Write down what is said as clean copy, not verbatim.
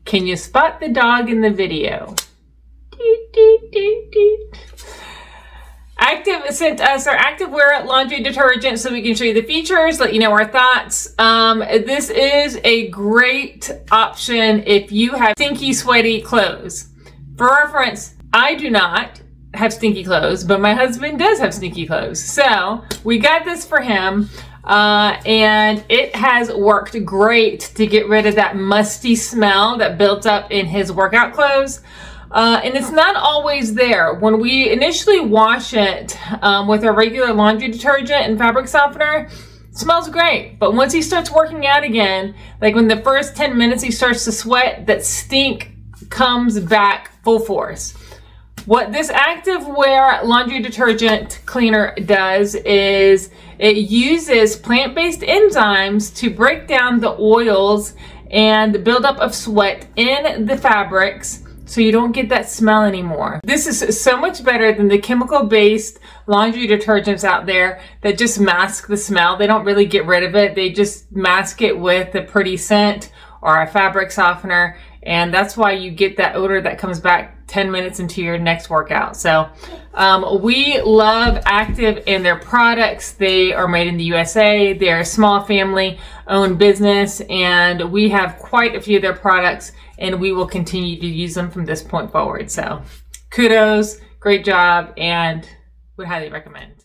Can you spot the dog in the video? Doot, doot, doot, doot. Active sent us our activewear laundry detergent so we can show you the features, let you know our thoughts. This is a great option if you have stinky, sweaty clothes. For reference, I do not have stinky clothes, but my husband does have stinky clothes. So we got this for him, and it has worked great to get rid of that musty smell that built up in his workout clothes. And it's not always there. When we initially wash it with our regular laundry detergent and fabric softener, it smells great. But once he starts working out again, like when the first 10 minutes he starts to sweat, that stink comes back full force. What this activewear laundry detergent cleaner does is it uses plant-based enzymes to break down the oils and the buildup of sweat in the fabrics, so you don't get that smell anymore. This is so much better than the chemical-based laundry detergents out there that just mask the smell. They don't really get rid of it. They just mask it with a pretty scent or a fabric softener, and that's why you get that odor that comes back 10 minutes into your next workout. So we love Active and their products. They are made in the USA. They're a small family-owned business, and we have quite a few of their products, and we will continue to use them from this point forward. So kudos, great job, and would highly recommend.